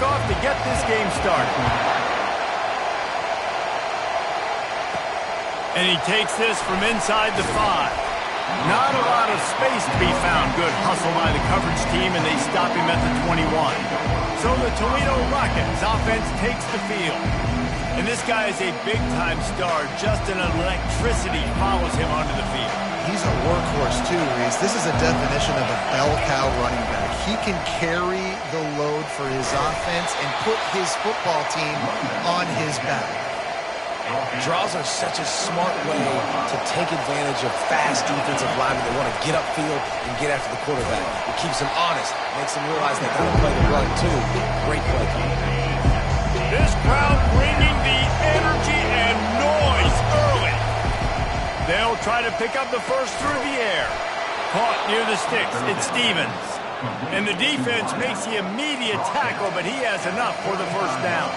kickoff to get this game started. And he takes this from inside the 5. Not a lot of space to be found. Good hustle by the coverage team, and they stop him at the 21. So the Toledo Rockets offense takes the field. And this guy is a big-time star. Just an electricity follows him onto the field. He's a workhorse, too, Reese. This is a definition of a bell cow running back. He can carry the load for his offense and put his football team on his back. Draws are such a smart way to take advantage of fast defensive linemen that want to get upfield and get after the quarterback. It keeps them honest, makes them realize they got to play the run too. Great play call. This crowd bringing the energy and noise early. They'll try to pick up the first through the air. Caught near the sticks. It's Stevens. And the defense makes the immediate tackle, but he has enough for the first down.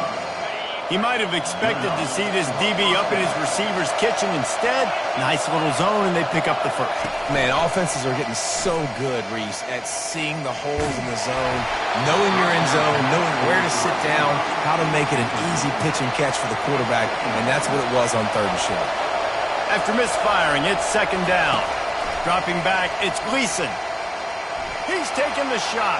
He might have expected to see this DB up in his receiver's kitchen. Instead, nice little zone, and they pick up the first. Man, offenses are getting so good, Reese, at seeing the holes in the zone, knowing you're in zone, knowing where to sit down, how to make it an easy pitch and catch for the quarterback, and that's what it was on 3rd and short. After misfiring, it's 2nd down. Dropping back, it's Gleason. He's taking the shot.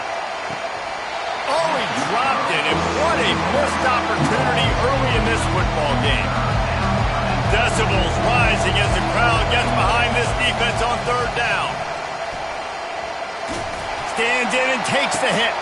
Oh, he dropped it, and what a missed opportunity early in this football game. Decibels rising as the crowd gets behind this defense on 3rd down. Stands in and takes the hit.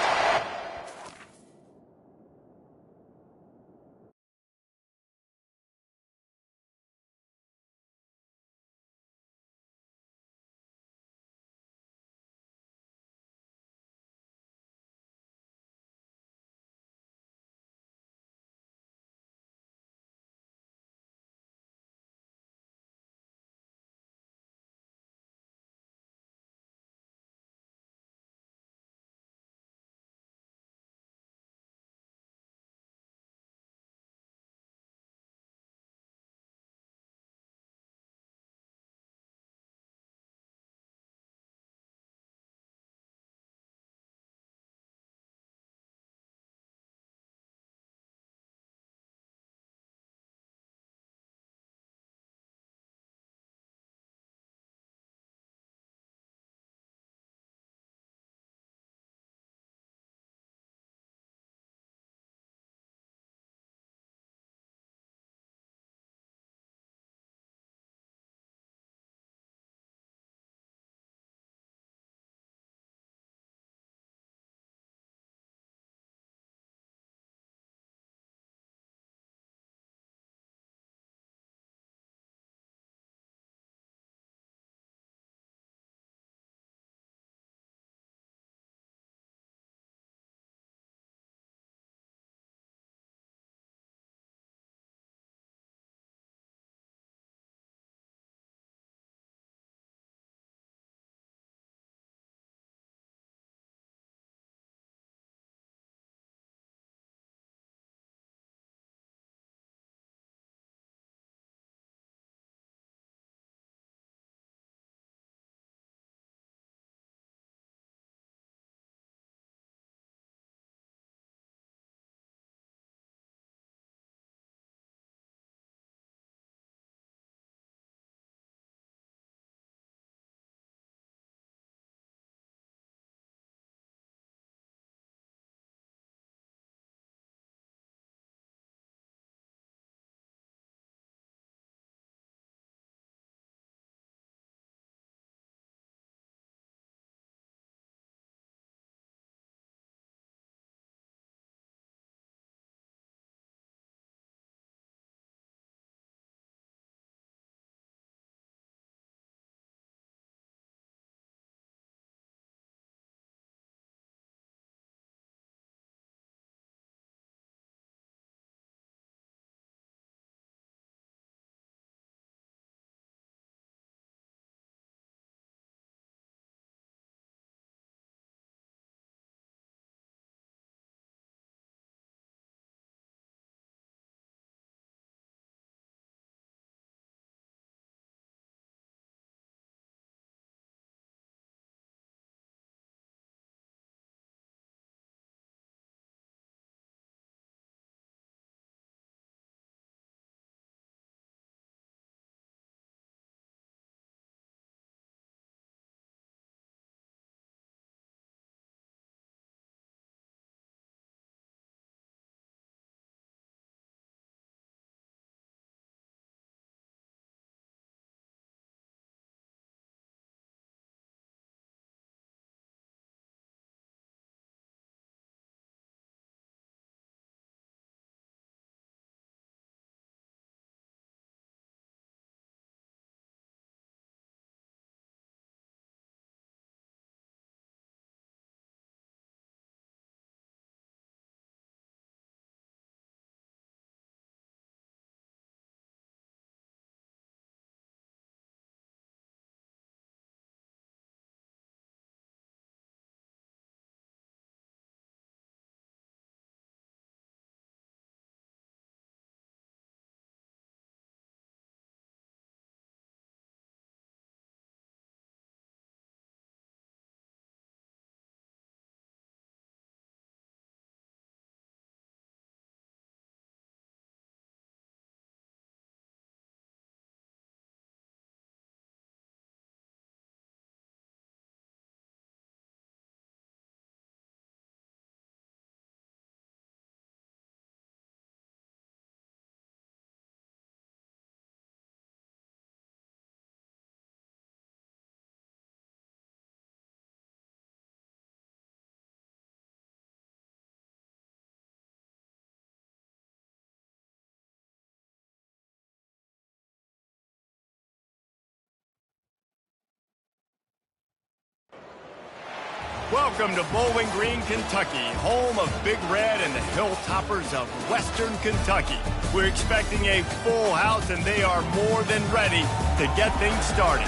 Welcome to Bowling Green, Kentucky, home of Big Red and the Hilltoppers of Western Kentucky. We're expecting a full house, and they are more than ready to get things started.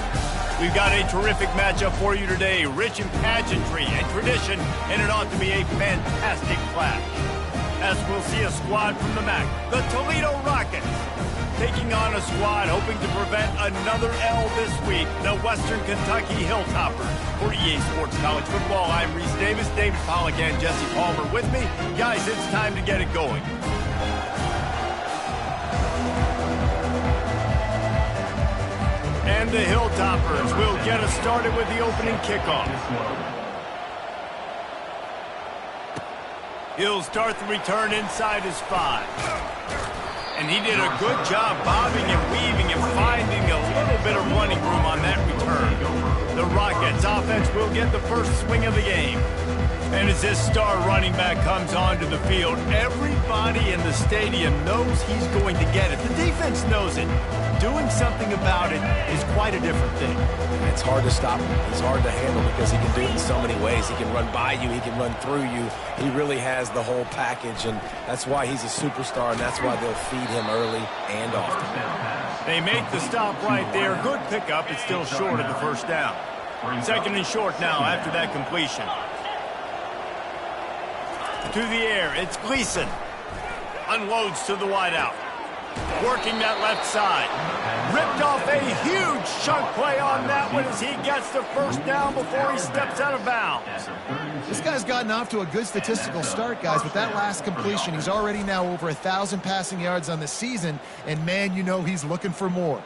We've got a terrific matchup for you today, rich in pageantry and tradition, and it ought to be a fantastic clash. As we'll see a squad from the MAC, the Toledo Rockets, taking on a squad hoping to prevent another L this week, the Western Kentucky Hilltoppers. For EA Sports College Football, I'm Reese Davis, David Pollack, and Jesse Palmer with me. Guys, it's time to get it going. And the Hilltoppers will get us started with the opening kickoff. He'll start the return inside his 5. And he did a good job bobbing and weaving and finding a little bit of running room on that return. The Rockets offense will get the first swing of the game. And as this star running back comes onto the field, everybody in the stadium knows he's going to get it. The defense knows it. Doing something about it is quite a different thing. It's hard to stop him. He's hard to handle because he can do it in so many ways. He can run by you. He can run through you. He really has the whole package, and that's why he's a superstar, and that's why they'll feed him early and often. They make the stop right there. Good pickup. It's still short of the first down. Second and short now after that completion. To the air, it's Gleason. Unloads to the wideout. Working that left side. Ripped off a huge chunk play on that one as he gets the first down before he steps out of bounds. This guy's gotten off to a good statistical start, guys. With that last completion, he's already now over 1,000 passing yards on the season, and man, you know he's looking for more.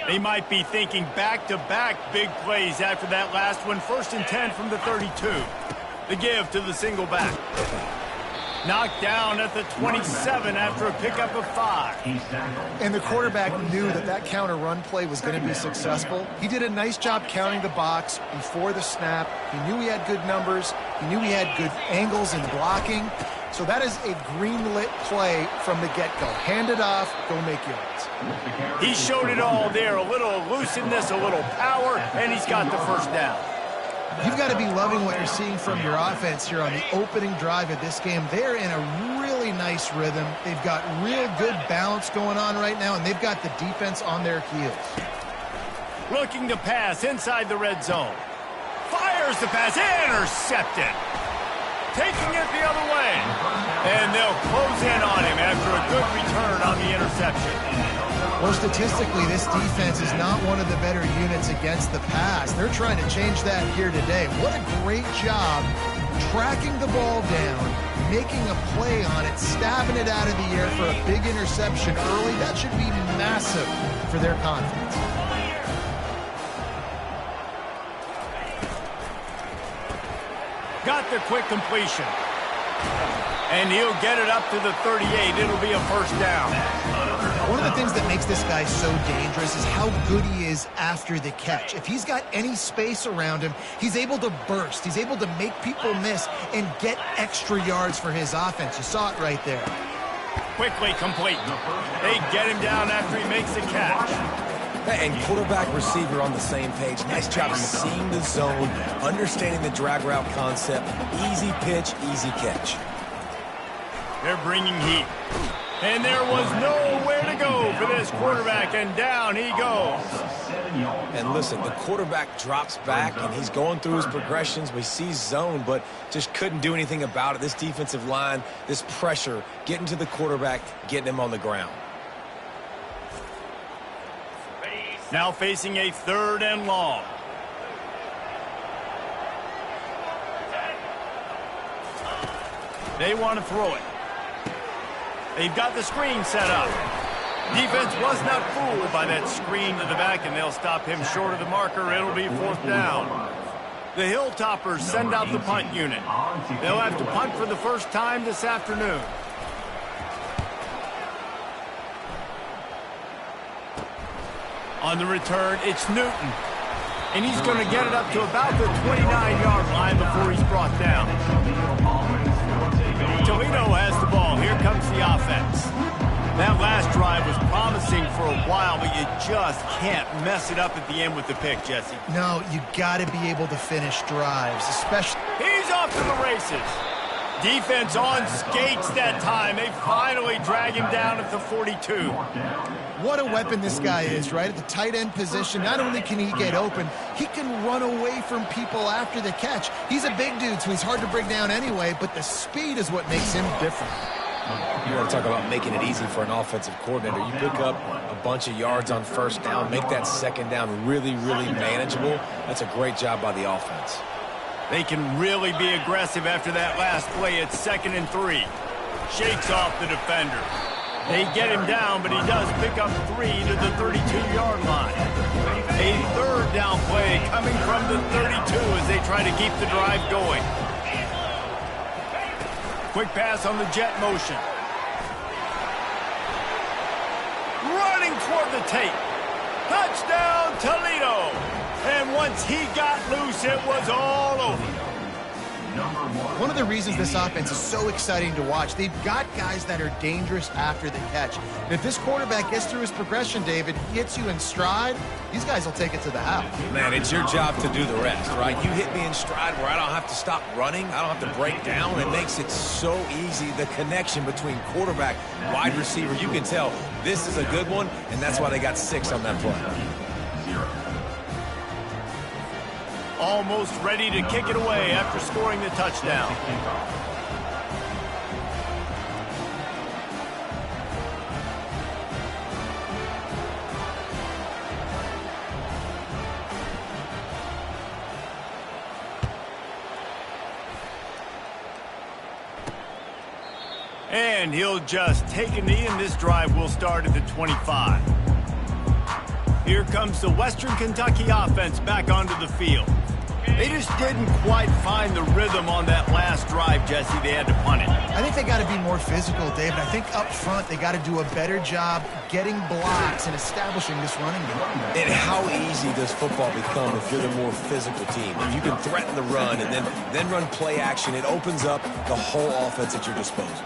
They might be thinking back-to-back big plays after that last one. 1st and 10 from the 32. The give to the single back. Knocked down at the 27 after a pickup of 5. And the quarterback knew that that counter run play was going to be successful. He did a nice job counting the box before the snap. He knew he had good numbers. He knew he had good angles and blocking. So that is a green-lit play from the get-go. Hand it off, go make yards. He showed it all there. A little elusiveness, a little power, and he's got the first down. You've got to be loving what you're seeing from your offense here on the opening drive of this game. They're in a really nice rhythm. They've got real good balance going on right now, and they've got the defense on their heels. Looking to pass inside the red zone. Fires the pass, intercepted. Taking it the other way. And they'll close in on him after a good return on the interception. Well, statistically, this defense is not one of the better units against the pass. They're trying to change that here today. What a great job tracking the ball down, making a play on it, stabbing it out of the air for a big interception early. That should be massive for their confidence. Got the quick completion. And he'll get it up to the 38. It'll be a first down. One of the things that makes this guy so dangerous is how good he is after the catch. If he's got any space around him, he's able to burst. He's able to make people miss and get extra yards for his offense. You saw it right there. Quickly complete. They get him down after he makes the catch. And quarterback, receiver on the same page. Nice job seeing the zone, understanding the drag route concept. Easy pitch, easy catch. They're bringing heat. And there was nowhere to go for this quarterback, and down he goes. And listen, the quarterback drops back, and he's going through his progressions. We see zone, but just couldn't do anything about it. This defensive line, this pressure, getting to the quarterback, getting him on the ground. Now facing a 3rd and long. They want to throw it. They've got the screen set up. Defense was not fooled by that screen to the back, and they'll stop him short of the marker. It'll be 4th down. The Hilltoppers send out the punt unit. They'll have to punt for the first time this afternoon. On the return, it's Newton. And he's going to get it up to about the 29-yard line before he's brought down. Toledo has the ball. Here comes the offense. That last drive was promising for a while, but you just can't mess it up at the end with the pick, Jesse. No, you got to be able to finish drives, especially... He's off to the races. Defense on skates that time. They finally drag him down at the 42. What a weapon this guy is, right? At the tight end position, not only can he get open, he can run away from people after the catch. He's a big dude, so he's hard to bring down anyway, but the speed is what makes him different. You want to talk about making it easy for an offensive coordinator. You pick up a bunch of yards on first down, make that second down really, really manageable. That's a great job by the offense. They can really be aggressive after that last play at 2nd and 3. Shakes off the defender. They get him down, but he does pick up 3 to the 32-yard line. A 3rd down play coming from the 32 as they try to keep the drive going. Quick pass on the jet motion. Running toward the tape. Touchdown, Toledo. And once he got loose, it was all over. One of the reasons this offense is so exciting to watch, they've got guys that are dangerous after the catch. And if this quarterback gets through his progression, David, hits you in stride, these guys will take it to the house. Man, it's your job to do the rest, right? You hit me in stride where I don't have to stop running. I don't have to break down. It makes it so easy. The connection between quarterback, wide receiver, you can tell this is a good one, and that's why they got 6 on that play. Almost ready to kick it away after scoring the touchdown. And he'll just take a knee, and this drive will start at the 25. Here comes the Western Kentucky offense back onto the field. They just didn't quite find the rhythm on that last drive, Jesse. They had to punt it. I think they got to be more physical, David. I think up front they got to do a better job getting blocks and establishing this running game. And how easy does football become if you're the more physical team? If you can threaten the run and then run play action, it opens up the whole offense at your disposal.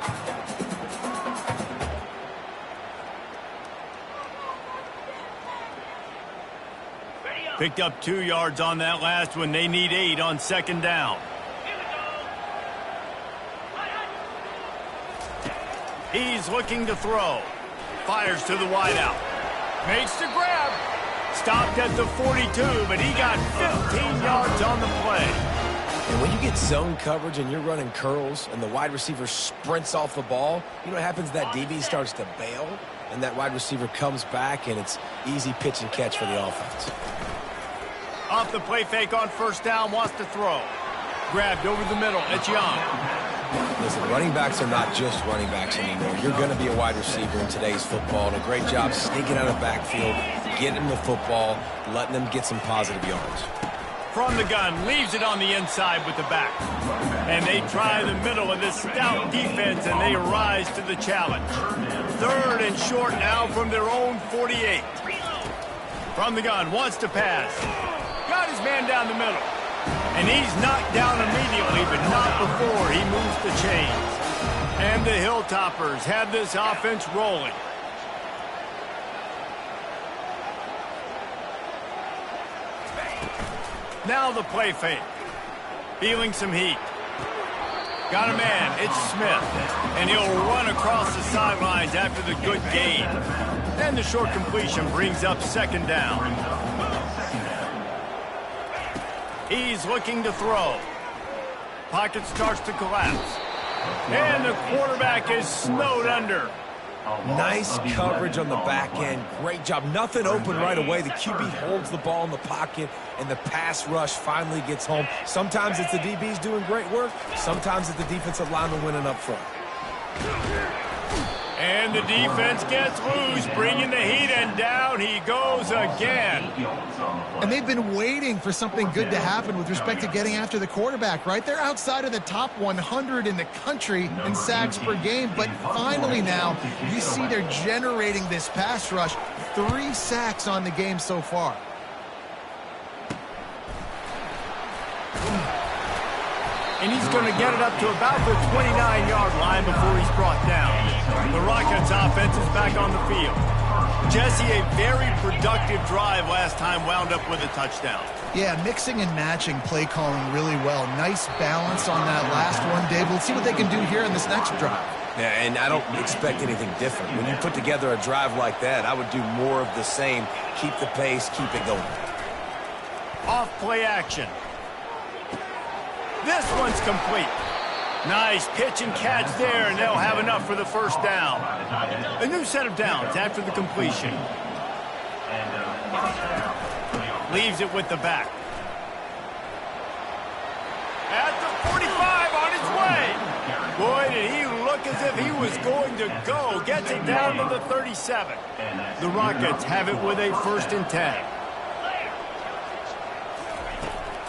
Picked up 2 yards on that last one. They need 8 on 2nd down. He's looking to throw. Fires to the wideout. Makes the grab. Stopped at the 42, but he got 15 yards on the play. And when you get zone coverage and you're running curls and the wide receiver sprints off the ball, you know what happens? That DB starts to bail, and that wide receiver comes back, and it's easy pitch and catch for the offense. Off the play fake on 1st down, wants to throw. Grabbed over the middle. It's Young. Listen, running backs are not just running backs anymore. You're going to be a wide receiver in today's football, and a great job sneaking out of the backfield, getting them the football, letting them get some positive yards. From the gun, leaves it on the inside with the back. And they try the middle of this stout defense, and they rise to the challenge. 3rd and short now from their own 48. From the gun, wants to pass. Got his man down the middle. And he's knocked down immediately, but not before he moves the chains. And the Hilltoppers have this offense rolling. Now the play fake. Feeling some heat. Got a man, it's Smith. And he'll run across the sidelines after the good gain. And the short completion brings up 2nd down. He's looking to throw. Pocket starts to collapse. And the quarterback is snowed under. Nice coverage on the back end. Great job. Nothing open right away. The QB holds the ball in the pocket, and the pass rush finally gets home. Sometimes it's the DBs doing great work. Sometimes it's the defensive lineman winning up front. And the defense gets loose, bringing the heat, and down he goes again. And they've been waiting for something good to happen with respect to getting after the quarterback, right? They're outside of the top 100 in the country in sacks per game, but finally now you see they're generating this pass rush. 3 sacks on the game so far. And he's going to get it up to about the 29-yard line before he's brought down. The Rockets offense is back on the field. Jesse, a very productive drive last time wound up with a touchdown. Yeah, mixing and matching play calling really well. Nice balance on that last one, Dave. Let's see what they can do here in this next drive. Yeah, and I don't expect anything different. When you put together a drive like that, I would do more of the same. Keep the pace, keep it going. Off play action. This one's complete. Nice pitch and catch there, and they'll have enough for the first down. A new set of downs after the completion. Leaves it with the back. At the 45 on his way. Boy, did he look as if he was going to go. Gets it down to the 37. The Rockets have it with a 1st and 10.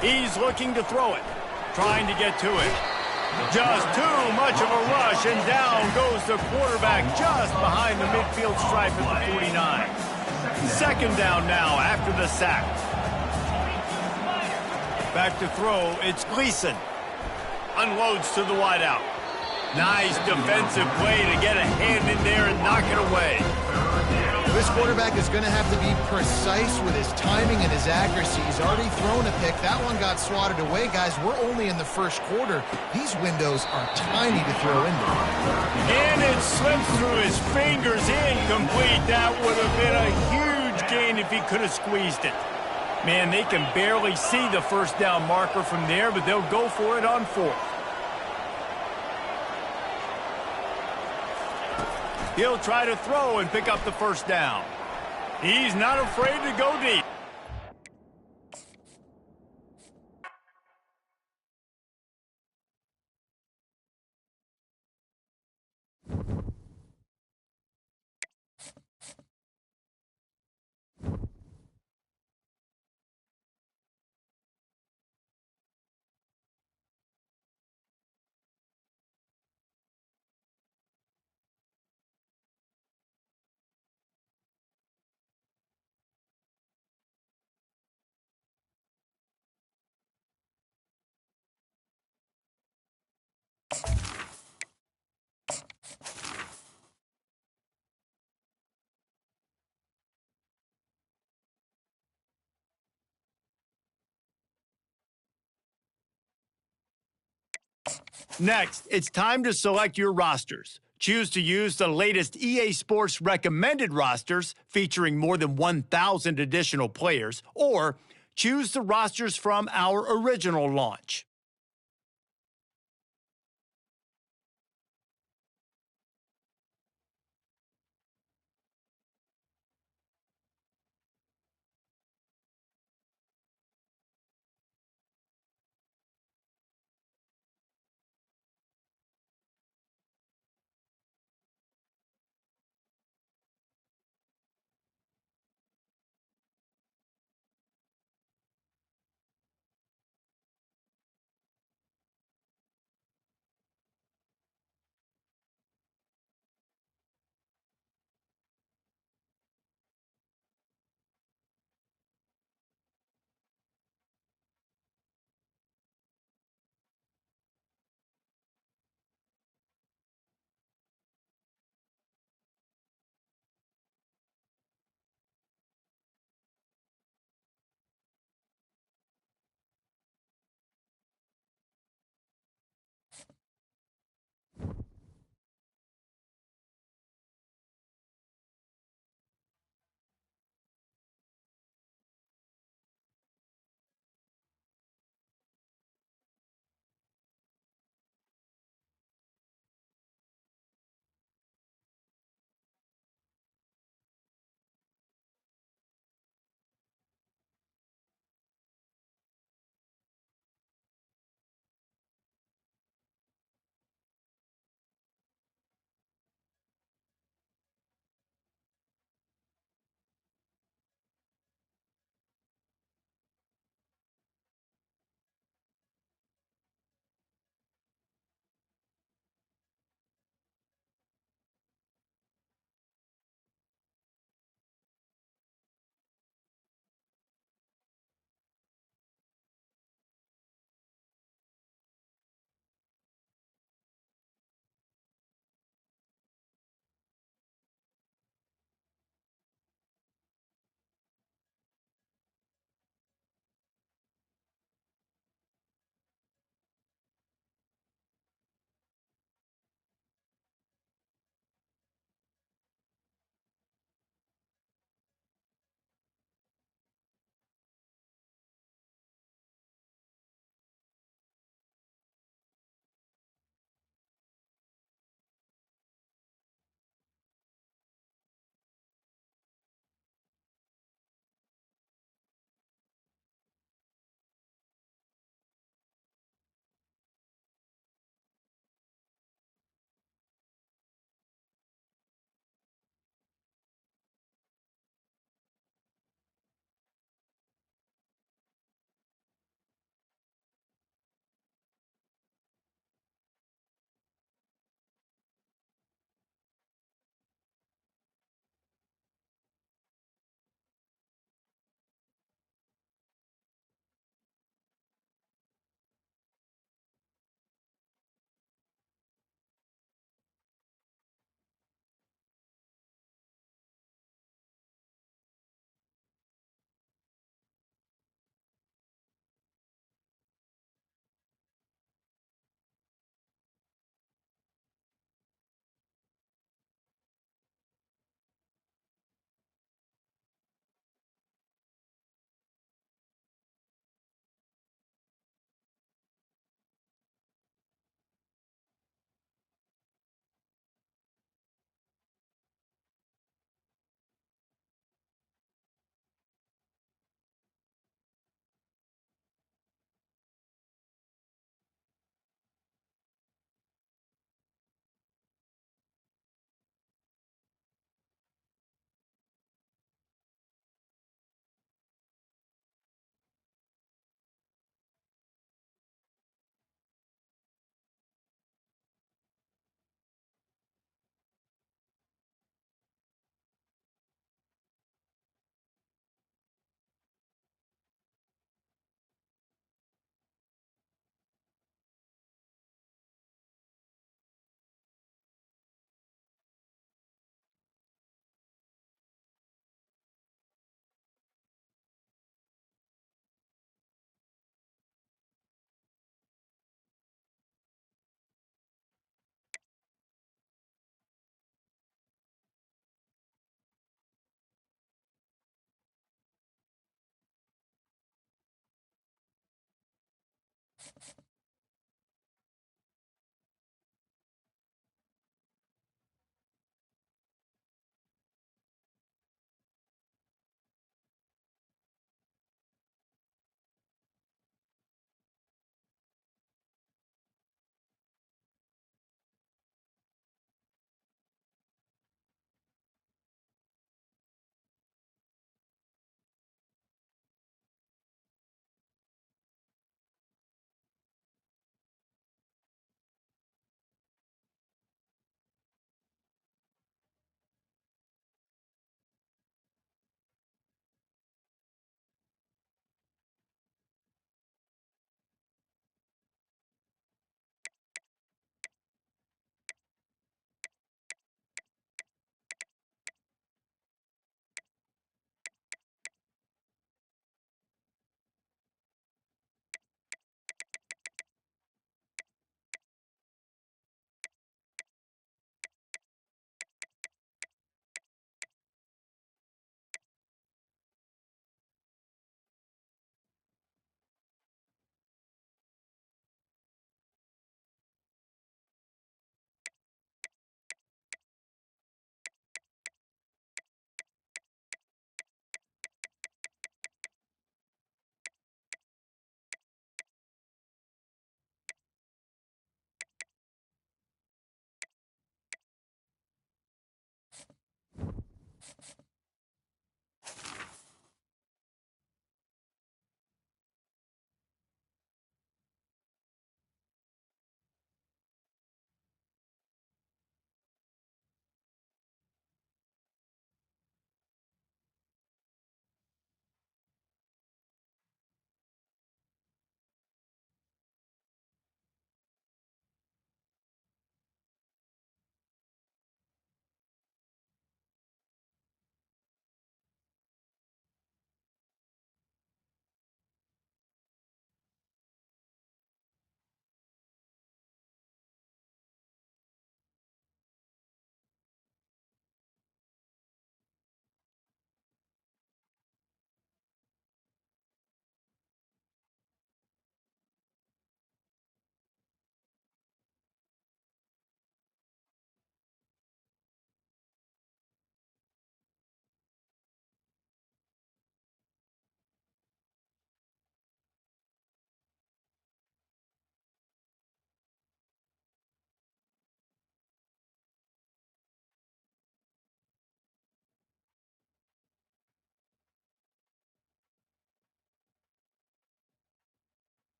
He's looking to throw it. Trying to get to it. Just too much of a rush, and down goes the quarterback just behind the midfield stripe at the 49. 2nd down now after the sack. Back to throw, it's Gleason. Unloads to the wideout. Nice defensive play to get a hand in there and knock it away. This quarterback is going to have to be precise with his timing and his accuracy. He's already thrown a pick. That one got swatted away, guys. We're only in the 1st quarter. These windows are tiny to throw into. And it slips through his fingers, incomplete. That would have been a huge gain if he could have squeezed it. Man, they can barely see the 1st down marker from there, but they'll go for it on 4th. He'll try to throw and pick up the 1st down. He's not afraid to go deep. Next, it's time to select your rosters. Choose to use the latest EA Sports recommended rosters featuring more than 1,000 additional players, or choose the rosters from our original launch.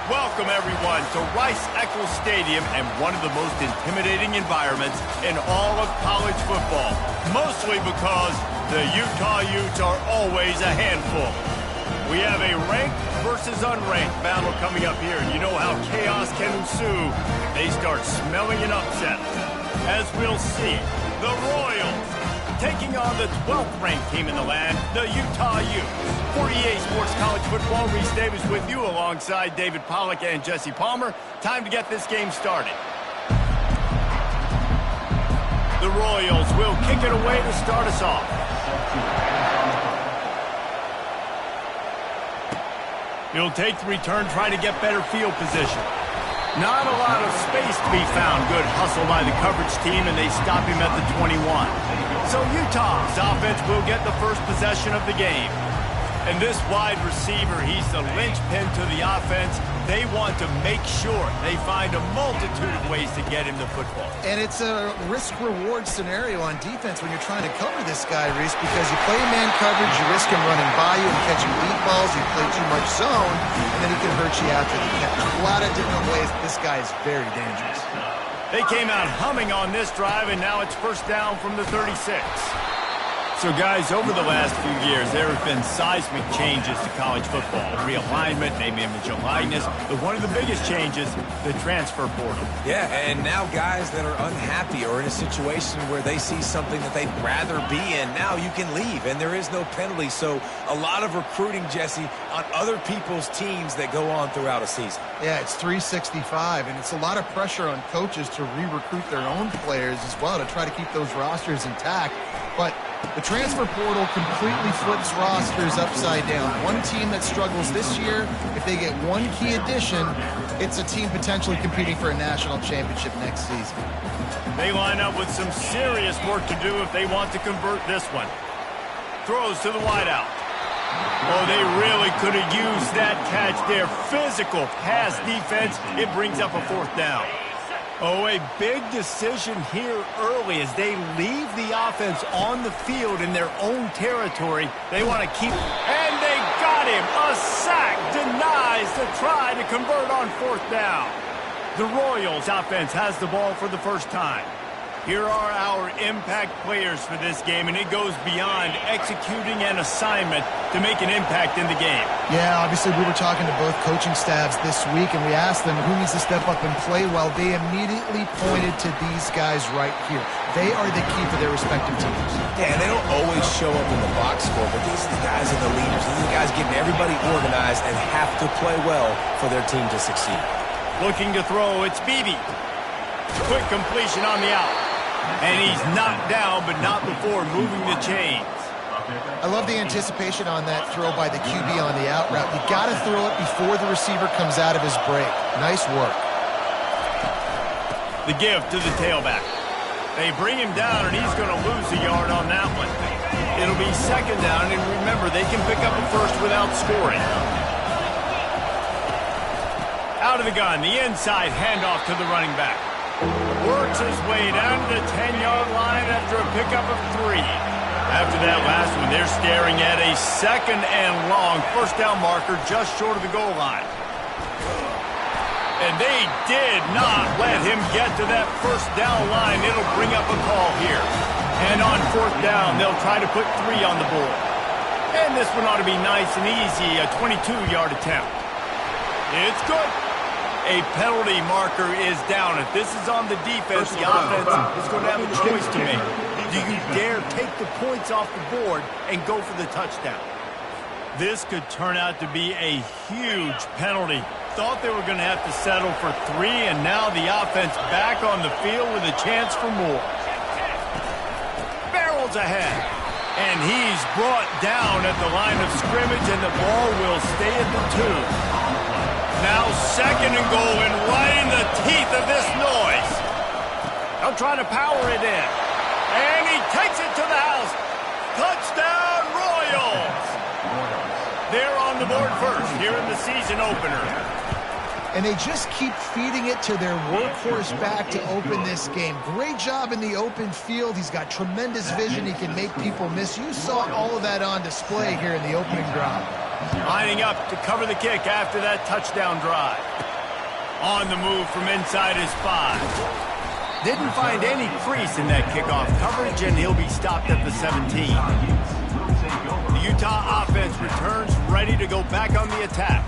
Welcome, everyone, to Rice-Eccles Stadium and one of the most intimidating environments in all of college football, mostly because the Utah Utes are always a handful. We have a ranked versus unranked battle coming up here, and you know how chaos can ensue if they start smelling an upset. As we'll see, the Royals taking on the 12th ranked team in the land, the Utah Utes. For EA Sports College Football, Reese Davis with you alongside David Pollack and Jesse Palmer. Time to get this game started. The Royals will kick it away to start us off. He'll take the return, try to get better field position. Not a lot of space to be found. Good hustle by the coverage team, and they stop him at the 21. So Utah's offense will get the first possession of the game. And this wide receiver, he's the linchpin to the offense. They want to make sure they find a multitude of ways to get him the football. And it's a risk-reward scenario on defense when you're trying to cover this guy, Reese, because you play man coverage, you risk him running by you and catching deep balls, you play too much zone, and then he can hurt you after the catch. A lot of different ways. This guy is very dangerous. They came out humming on this drive, and now it's first down from the 36. So, guys, over the last few years, there have been seismic changes to college football. Realignment, name, image, and likeness. But one of the biggest changes, the transfer portal. Yeah, and now guys that are unhappy or in a situation where they see something that they'd rather be in, now you can leave, and there is no penalty. So a lot of recruiting, Jesse, on other people's teams that go on throughout a season. Yeah, it's 365, and it's a lot of pressure on coaches to re-recruit their own players as well to try to keep those rosters intact. But the transfer portal completely flips rosters upside down. One team that struggles this year, if they get one key addition, it's a team potentially competing for a national championship next season. They line up with some serious work to do if they want to convert this one. Throws to the wideout. Oh, they really could have used that catch there. Physical pass defense. It brings up a fourth down. Oh, a big decision here early as they leave the offense on the field in their own territory. They want to keep, and they got him. A sack denies the try to convert on fourth down. The Royals offense has the ball for the first time. Here are our impact players for this game, and it goes beyond executing an assignment to make an impact in the game. Yeah, obviously we were talking to both coaching staffs this week, and we asked them who needs to step up and play well. They immediately pointed to these guys right here. They are the key for their respective teams. Yeah, and they don't always show up in the box score, but these are the guys and the leaders. These are the guys getting everybody organized and have to play well for their team to succeed. Looking to throw, it's Beebe. Quick completion on the out. And he's knocked down, but not before moving the chains. I love the anticipation on that throw by the QB on the out route. You got to throw it before the receiver comes out of his break. Nice work. The give to the tailback. They bring him down, and he's going to lose a yard on that one. It'll be second down, and remember, they can pick up a first without scoring. Out of the gun, the inside handoff to the running back. Works his way down to the 10-yard line after a pickup of 3. After that last one, they're staring at a second and long first down marker just short of the goal line. And they did not let him get to that first down line. It'll bring up a call here. And on fourth down, they'll try to put 3 on the board. And this one ought to be nice and easy, a 22-yard attempt. It's good. A penalty marker is down. If this is on the defense, the offense is going to have a choice to make. Do you dare take the points off the board and go for the touchdown? This could turn out to be a huge penalty. Thought they were going to have to settle for 3, and now the offense back on the field with a chance for more. Barrels ahead. And he's brought down at the line of scrimmage, and the ball will stay at the 2. Now second and goal, and right in the teeth of this noise. They'll try to power it in. And he takes it to the house. Touchdown, Royals! They're on the board first here in the season opener. And they just keep feeding it to their workhorse back to open this game. Great job in the open field. He's got tremendous vision. He can make people miss. You saw all of that on display here in the opening drive. Lining up to cover the kick after that touchdown drive. On the move from inside his 5. Didn't find any crease in that kickoff coverage, and he'll be stopped at the 17. The Utah offense returns ready to go back on the attack.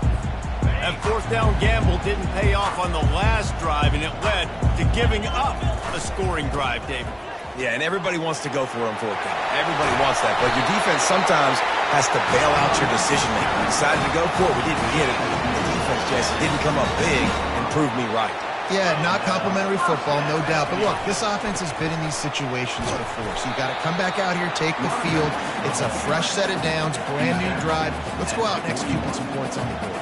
That fourth down gamble didn't pay off on the last drive, and it led to giving up a scoring drive, David. Yeah, and everybody wants to go for it on fourth down. Everybody wants that, but your defense sometimes has to bail out your decision-making. We decided to go for it. We didn't get it. The defense, Jesse, didn't come up big and prove me right. Yeah, not complimentary football, no doubt. But look, this offense has been in these situations before, so you got to come back out here, take the field. It's a fresh set of downs, brand new drive. Let's go out and execute with some points on the board.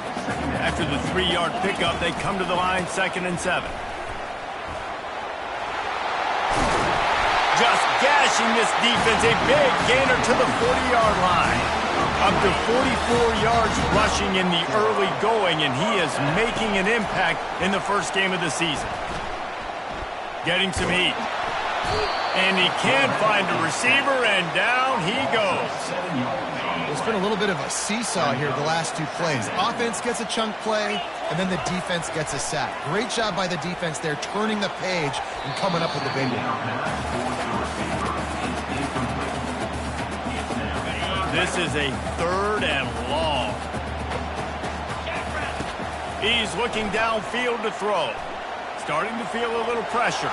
After the 3-yard pickup, they come to the line, 2nd and 7. Just gashing this defense, a big gainer to the 40-yard line. Up to 44 yards rushing in the early going, and he is making an impact in the first game of the season. Getting some heat. And he can't find a receiver, and down he goes. It's been a little bit of a seesaw here the last 2 plays. Offense gets a chunk play, and then the defense gets a sack. Great job by the defense there, turning the page and coming up with the big one. This is a 3rd and long. He's looking downfield to throw. Starting to feel a little pressure.